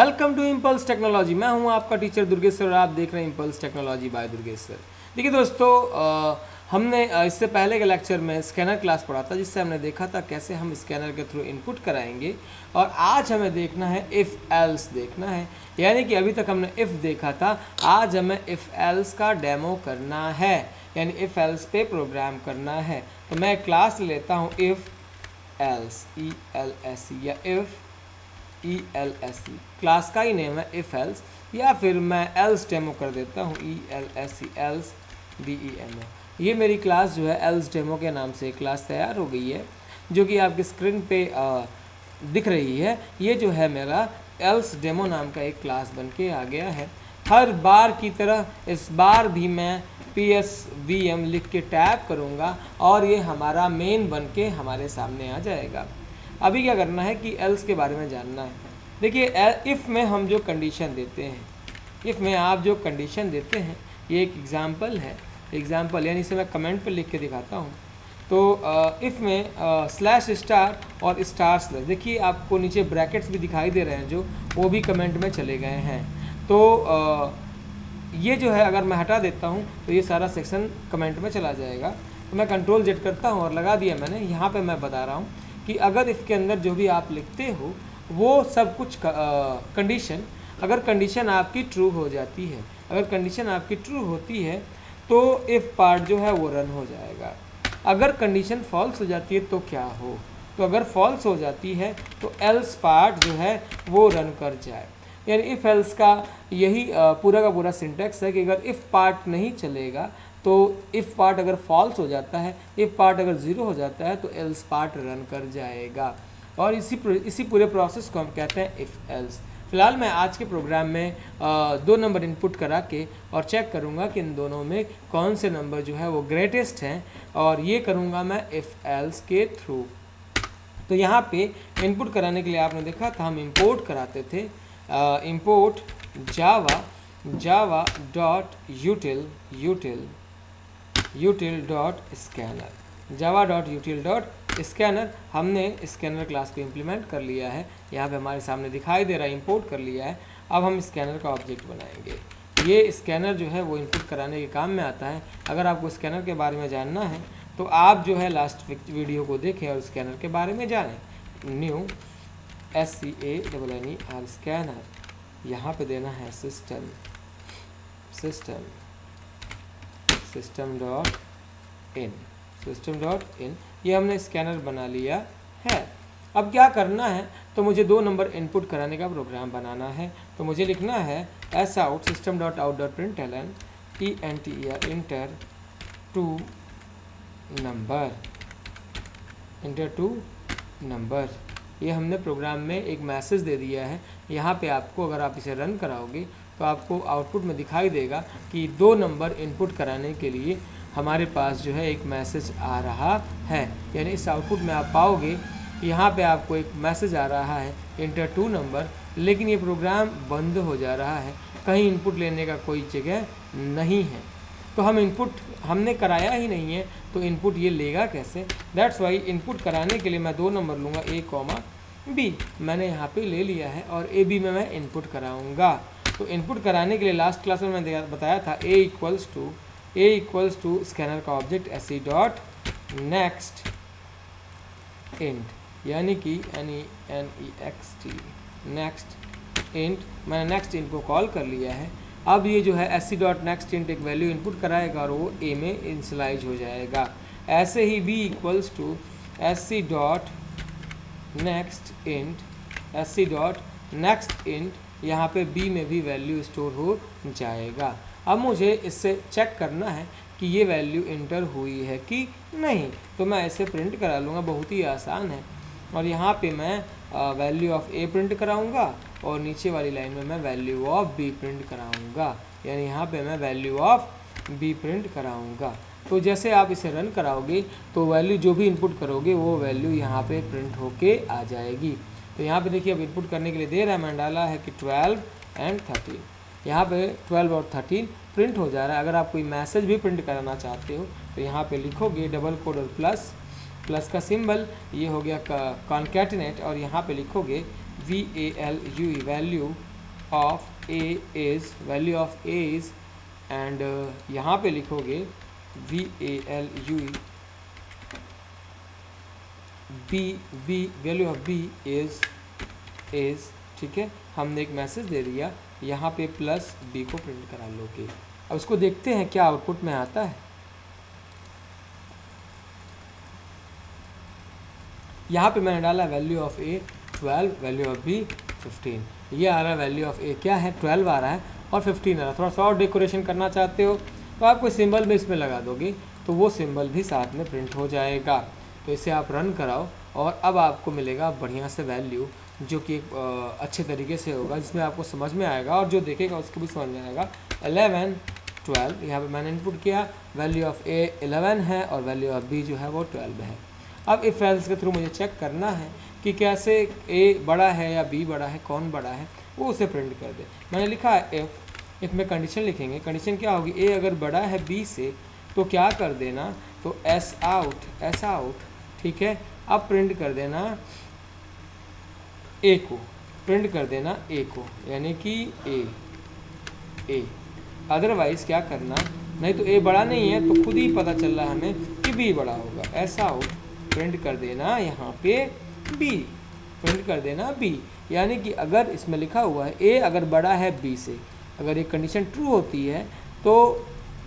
Welcome to impulse technology. मैं हूं आपका टीचर दुर्गेश सर और आप देख रहे हैं impulse technology by Durgesh sir. देखिए दोस्तों, हमने इससे पहले के लेक्चर में स्कैनर क्लास पढ़ा था, जिससे हमने देखा था कैसे हम स्कैनर के थ्रू इनपुट कराएंगे। और आज हमें देखना है इफ़ एल्स देखना है, यानी कि अभी तक हमने इफ़ देखा था, आज हमें इफ़ एल्स का डेमो करना है, यानी इफ़ एल्स पे प्रोग्राम करना है। तो मैं क्लास लेता हूँ इफ़ एल्स, ELSE या इफ़ ELSE, क्लास का ही नेम है इफ़ एल्स, या फिर मैं एल्स डेमो कर देता हूँ ELSE, एल्स DEMO। ये मेरी क्लास जो है एल्स डेमो के नाम से क्लास तैयार हो गई है, जो कि आपकी स्क्रीन पे दिख रही है। ये जो है मेरा एल्स डेमो नाम का एक क्लास बन के आ गया है। हर बार की तरह इस बार भी मैं PSVM लिख के टैप करूँगा और ये हमारा मेन बन के हमारे सामने आ जाएगा। अभी क्या करना है कि एल्स के बारे में जानना है। देखिए, इफ़ में हम जो कंडीशन देते हैं, इफ़ में आप जो कंडीशन देते हैं, ये एक एग्ज़ाम्पल है। एग्ज़ाम्पल यानी इसे मैं कमेंट पर लिख के दिखाता हूँ। तो इफ़ में स्लैश स्टार और स्टार स्लैश, देखिए आपको नीचे ब्रैकेट्स भी दिखाई दे रहे हैं, जो वो भी कमेंट में चले गए हैं। तो ये जो है अगर मैं हटा देता हूँ तो ये सारा सेक्शन कमेंट में चला जाएगा। तो मैं कंट्रोल Z करता हूँ और लगा दिया मैंने। यहाँ पे मैं बता रहा हूँ कि अगर इफ़ के अंदर जो भी आप लिखते हो वो सब कुछ कंडीशन, अगर कंडीशन आपकी ट्रू हो जाती है, अगर कंडीशन आपकी ट्रू होती है तो इफ़ पार्ट जो है वो रन हो जाएगा। अगर कंडीशन फॉल्स हो जाती है तो क्या हो, तो अगर फॉल्स हो जाती है तो एल्स पार्ट जो है वो रन कर जाए। यानी इफ़ एल्स का यही पूरा का पूरा सिंटैक्स है कि अगर इफ़ पार्ट नहीं चलेगा तो इफ़ पार्ट अगर फॉल्स हो जाता है, इफ़ पार्ट अगर ज़ीरो हो जाता है तो एल्स पार्ट रन कर जाएगा। और इसी पूरे प्रोसेस को हम कहते हैं इफ़ एल्स। फ़िलहाल मैं आज के प्रोग्राम में 2 नंबर इनपुट करा के और चेक करूँगा कि इन दोनों में कौन से नंबर जो है वो ग्रेटेस्ट हैं, और ये करूँगा मैं इफ़ एल्स के थ्रू। तो यहाँ पे इनपुट कराने के लिए आपने देखा था हम इंपोर्ट कराते थे, import java dot util dot scanner, java dot util dot scanner। हमने स्कैनर क्लास को इम्प्लीमेंट कर लिया है, यहाँ पे हमारे सामने दिखाई दे रहा है, इंपोर्ट कर लिया है। अब हम स्कैनर का ऑब्जेक्ट बनाएंगे। ये स्कैनर जो है वो इनपुट कराने के काम में आता है। अगर आपको स्कैनर के बारे में जानना है तो आप जो है लास्ट वीडियो को देखें और स्कैनर के बारे में जानें। न्यू SCANNER स्कैनर, यहाँ पे देना है सिस्टम डॉट इन। ये हमने स्कैनर बना लिया है। अब क्या करना है, तो मुझे 2 नंबर इनपुट कराने का प्रोग्राम बनाना है। तो मुझे लिखना है sout system dot out dot println enter two number. ये हमने प्रोग्राम में एक मैसेज दे दिया है। यहाँ पे आपको, अगर आप इसे रन कराओगे तो आपको आउटपुट में दिखाई देगा कि 2 नंबर इनपुट कराने के लिए हमारे पास जो है एक मैसेज आ रहा है। यानी इस आउटपुट में आप पाओगे यहाँ पे आपको एक मैसेज आ रहा है इंटर 2 नंबर, लेकिन ये प्रोग्राम बंद हो जा रहा है, कहीं इनपुट लेने का कोई जगह नहीं है। तो हम इनपुट हमने कराया ही नहीं है, तो इनपुट ये लेगा कैसे। दैट्स वाई इनपुट कराने के लिए मैं 2 नंबर लूँगा A, B। मैंने यहाँ पे ले लिया है और AB में मैं इनपुट कराऊँगा। तो इनपुट कराने के लिए लास्ट क्लास में मैंने बताया था A इक्वल्स टू स्कैनर का object SE dot next int, यानी कि NEXT नेक्स्ट इंट। मैंने नेक्स्ट इंट को कॉल कर लिया है। अब ये जो है SC डॉट नेक्स्ट इंट एक वैल्यू इनपुट कराएगा और वो A में इनिशियलाइज हो जाएगा। ऐसे ही B equals to SC dot next int, यहाँ पे B में भी वैल्यू स्टोर हो जाएगा। अब मुझे इससे चेक करना है कि ये वैल्यू इंटर हुई है कि नहीं, तो मैं इसे प्रिंट करा लूँगा, बहुत ही आसान है। और यहाँ पे मैं वैल्यू ऑफ A प्रिंट कराऊँगा और नीचे वाली लाइन में मैं वैल्यू ऑफ B प्रिंट कराऊँगा, यानी यहाँ पे मैं वैल्यू ऑफ B प्रिंट कराऊँगा। तो जैसे आप इसे रन कराओगे तो वैल्यू जो भी इनपुट करोगे वो वैल्यू यहाँ पे प्रिंट होके आ जाएगी। तो यहाँ पे देखिए अब इनपुट करने के लिए दे रहा है, मैंने डाला है कि 12 and 13, यहाँ पे 12 और 13 प्रिंट हो जा रहा है। अगर आप कोई मैसेज भी प्रिंट कराना चाहते हो तो यहाँ पे लिखोगे डबल कोड और प्लस का सिंबल, ये हो गया कॉन्कैटिनेट, और यहाँ पे लिखोगे VALUE value of A is, value of A is, and यहाँ पे लिखोगे VALUE B, value of B is, ठीक है, हमने एक मैसेज दे दिया, यहाँ पे प्लस बी को प्रिंट करा लोगे। अब इसको देखते हैं क्या आउटपुट में आता है। यहाँ पे मैंने डाला value of A 12, value of B 15, ये आ रहा है वैल्यू ऑफ ए क्या है 12 आ रहा है और 15 आ रहा है। थोड़ा सा और डेकोरेशन करना चाहते हो तो आप कोई सिंबल में इसमें लगा दोगे तो वो सिंबल भी साथ में प्रिंट हो जाएगा। तो इसे आप रन कराओ और अब आपको मिलेगा बढ़िया से वैल्यू जो कि एक अच्छे तरीके से होगा, जिसमें आपको समझ में आएगा और जो देखेगा उसको भी समझ में आएगा। 11 12 यहाँ पे मैंने इनपुट किया, वैल्यू ऑफ ए 11 है और वैल्यू ऑफ बी जो है वो 12 है। अब इफ एल्स के थ्रू मुझे चेक करना है कि कैसे ए बड़ा है या बी बड़ा है, कौन बड़ा है, वो उसे प्रिंट कर दे। मैंने लिखा है इफ में कंडीशन लिखेंगे, कंडीशन क्या होगी, ए अगर बड़ा है बी से तो क्या कर देना, तो एस आउट, ठीक है। अब प्रिंट कर देना ए को, प्रिंट कर देना ए को, यानी कि ए। अदरवाइज क्या करना, नहीं तो ए बड़ा नहीं है तो खुद ही पता चल रहा है हमें कि बी बड़ा होगा। ऐसा आउट प्रिंट कर देना यहाँ पे बी, प्रिंट कर देना बी, यानी कि अगर इसमें लिखा हुआ है ए अगर बड़ा है बी से, अगर ये कंडीशन ट्रू होती है तो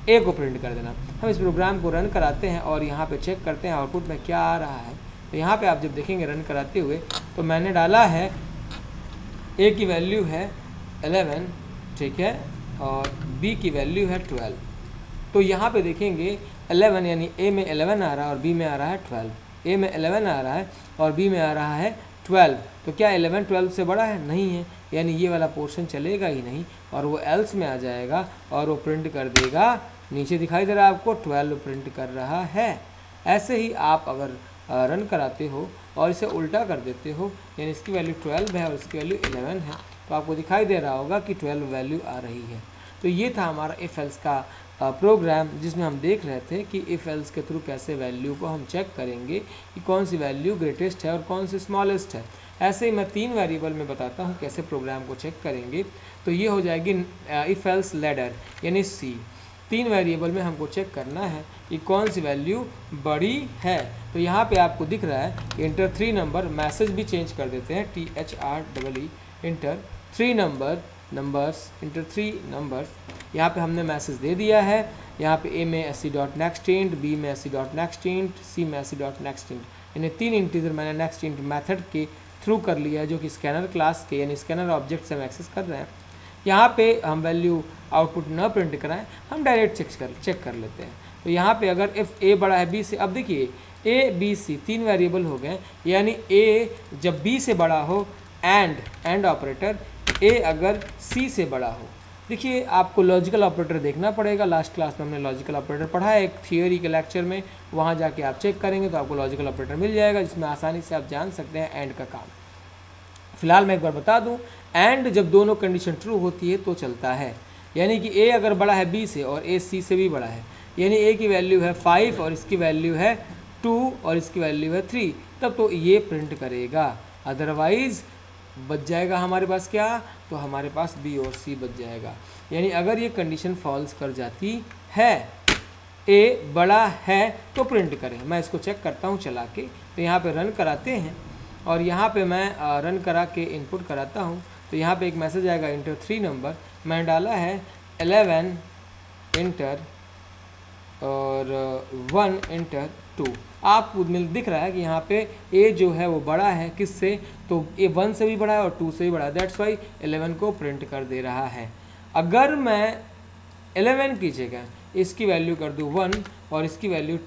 ए को प्रिंट कर देना। हम इस प्रोग्राम को रन कराते हैं और यहाँ पे चेक करते हैं आउटपुट में क्या आ रहा है। तो यहाँ पे आप जब देखेंगे रन कराते हुए तो मैंने डाला है ए की वैल्यू है 11, ठीक है, और बी की वैल्यू है 12। तो यहाँ पे देखेंगे 11 यानी ए में 11 आ रहा है और बी में आ रहा है 12, ए में 11 आ रहा है और बी में आ रहा है 12। तो क्या 11 12 से बड़ा है? नहीं है, यानी ये वाला पोर्शन चलेगा ही नहीं और वो एल्स में आ जाएगा और वो प्रिंट कर देगा, नीचे दिखाई दे रहा है आपको 12 प्रिंट कर रहा है। ऐसे ही आप अगर रन कराते हो और इसे उल्टा कर देते हो, यानी इसकी वैल्यू 12 है और इसकी वैल्यू 11 है, तो आपको दिखाई दे रहा होगा कि 12 वैल्यू आ रही है। तो ये था हमारा इफ एल्स का प्रोग्राम, जिसमें हम देख रहे थे कि इफ एल्स के थ्रू कैसे वैल्यू को हम चेक करेंगे कि कौन सी वैल्यू ग्रेटेस्ट है और कौन सी स्मॉलेस्ट है। ऐसे ही मैं 3 वेरिएबल में बताता हूँ कैसे प्रोग्राम को चेक करेंगे। तो ये हो जाएगी इफ एल्स लैडर यानी सी। 3 वेरिएबल में हमको चेक करना है कि कौन सी वैल्यू बड़ी है। तो यहाँ पे आपको दिख रहा है कि इंटर 3 नंबर, मैसेज भी चेंज कर देते हैं THREE, inter 3 numbers, inter 3 numbers. यहाँ पे हमने मैसेज दे दिया है। यहाँ पे ए में SC.NextInt, बी में SC.NextInt, सी में SC.NextInt, यानी 3 इंटीजर मैंने नेक्स्टइंट मेथड के थ्रू कर लिया है, जो कि स्कैनर क्लास के यानी स्कैनर ऑब्जेक्ट से हम एक्सेस कर रहे हैं। यहाँ पे हम वैल्यू आउटपुट न प्रिंट कराएं, हम डायरेक्ट चेक कर लेते हैं। तो यहाँ पे अगर इफ़ ए बड़ा है बी से, अब देखिए ए बी सी 3 वेरिएबल हो गए, यानी ए जब बी से बड़ा हो, एंड ऑपरेटर, ए अगर सी से बड़ा हो। देखिए आपको लॉजिकल ऑपरेटर देखना पड़ेगा, लास्ट क्लास में हमने लॉजिकल ऑपरेटर पढ़ा है एक थियोरी के लेक्चर में, वहाँ जाके आप चेक करेंगे तो आपको लॉजिकल ऑपरेटर मिल जाएगा, जिसमें आसानी से आप जान सकते हैं एंड का काम। फिलहाल मैं एक बार बता दूं, एंड जब दोनों कंडीशन ट्रू होती है तो चलता है, यानी कि ए अगर बड़ा है बी से और ए सी से भी बड़ा है, यानी ए की वैल्यू है 5 और इसकी वैल्यू है 2 और इसकी वैल्यू है 3, तब तो ये प्रिंट करेगा। अदरवाइज़ बच जाएगा हमारे पास क्या, तो हमारे पास बी और सी बच जाएगा। यानी अगर ये कंडीशन फॉल्स कर जाती है, ए बड़ा है तो प्रिंट करें। मैं इसको चेक करता हूँ चला के, तो यहाँ पे रन कराते हैं और यहाँ पे मैं रन करा के इनपुट कराता हूँ। तो यहाँ पे एक मैसेज आएगा इंटर 3 नंबर, मैंने डाला है 11 इंटर और 1 इंटर 2। आपको दिख रहा है कि यहाँ पे ए जो है वो बड़ा है किससे, तो ए 1 से भी बड़ा है और 2 से भी बड़ा है, दैट्स वाई 11 को प्रिंट कर दे रहा है। अगर मैं 11 की जगह इसकी वैल्यू कर दूँ 1 और इसकी वैल्यू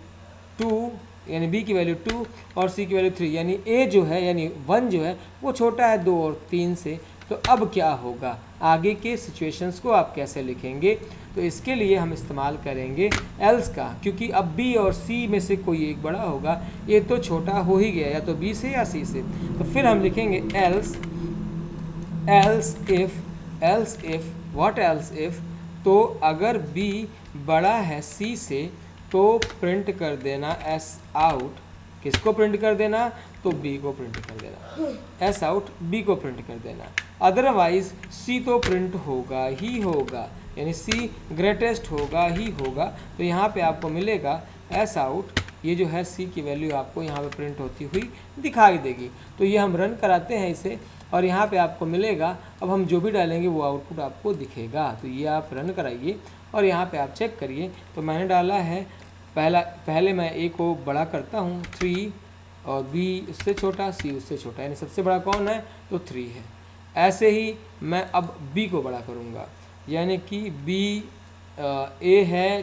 2, यानी बी की वैल्यू 2 और सी की वैल्यू 3, यानी ए जो है यानी 1 जो है वो छोटा है 2 और 3 से, तो अब क्या होगा, आगे के सिचुएशंस को आप कैसे लिखेंगे। तो इसके लिए हम इस्तेमाल करेंगे एल्स का, क्योंकि अब बी और सी में से कोई एक बड़ा होगा, ये तो छोटा हो ही गया या तो बी से या सी से। तो फिर हम लिखेंगे else if what else if, तो अगर बी बड़ा है सी से तो प्रिंट कर देना एस आउट, किसको प्रिंट कर देना, तो बी को प्रिंट कर देना, एस आउट बी को प्रिंट कर देना। अदरवाइज सी तो प्रिंट होगा ही होगा, यानी सी ग्रेटेस्ट होगा ही होगा। तो यहाँ पे आपको मिलेगा एस आउट, ये जो है सी की वैल्यू आपको यहाँ पे प्रिंट होती हुई दिखाई देगी। तो ये हम रन कराते हैं इसे और यहाँ पे आपको मिलेगा, अब हम जो भी डालेंगे वो आउटपुट आपको दिखेगा। तो ये आप रन कराइए और यहाँ पे आप चेक करिए। तो मैंने डाला है पहले मैं ए को बड़ा करता हूँ 3 और बी उससे छोटा, सी उससे छोटा, यानी सबसे बड़ा कौन है, तो 3 है। ऐसे ही मैं अब बी को बड़ा करूँगा, यानी कि बी ए है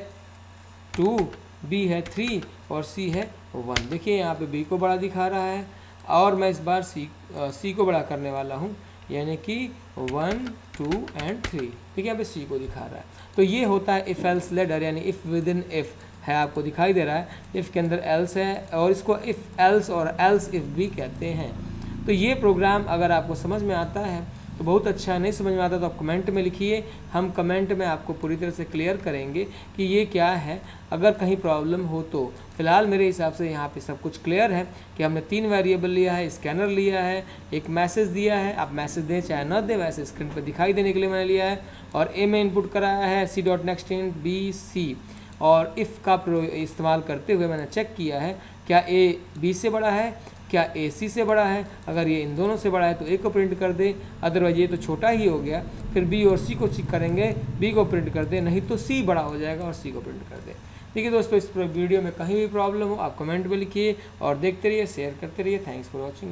2, बी है 3 और सी है 1। देखिए यहाँ पे बी को बड़ा दिखा रहा है और मैं इस बार सी को बड़ा करने वाला हूँ, यानी कि 1 2 एंड 3। देखिए यहाँ पे सी को दिखा रहा है। तो ये होता है इफ़ एल्स लेडर, यानी इफ़ विद इन इफ़ है, आपको दिखाई दे रहा है इफ़ के अंदर एल्स है और इसको इफ़ एल्स और एल्स इफ़ भी कहते हैं। तो ये प्रोग्राम अगर आपको समझ में आता है तो बहुत अच्छा, नहीं समझ में आता तो आप कमेंट में लिखिए, हम कमेंट में आपको पूरी तरह से क्लियर करेंगे कि ये क्या है। अगर कहीं प्रॉब्लम हो तो फ़िलहाल मेरे हिसाब से यहाँ पे सब कुछ क्लियर है कि हमने 3 वेरिएबल लिया है, स्कैनर लिया है, एक मैसेज दिया है, आप मैसेज दें चाहे ना दें, वैसे स्क्रीन पर दिखाई देने के लिए मैंने लिया है, और ए में इनपुट कराया है C.NEXT बी सी, और इफ़ का इस्तेमाल करते हुए मैंने चेक किया है क्या ए बी से बड़ा है, क्या ए सी से बड़ा है। अगर ये इन दोनों से बड़ा है तो ए को प्रिंट कर दे, अदरवाइज ये तो छोटा ही हो गया, फिर बी और सी को चेक करेंगे, बी को प्रिंट कर दे, नहीं तो सी बड़ा हो जाएगा और सी को प्रिंट कर दे। ठीक है दोस्तों, इस वीडियो में कहीं भी प्रॉब्लम हो आप कमेंट में लिखिए और देखते रहिए, शेयर करते रहिए। Thanks for watching.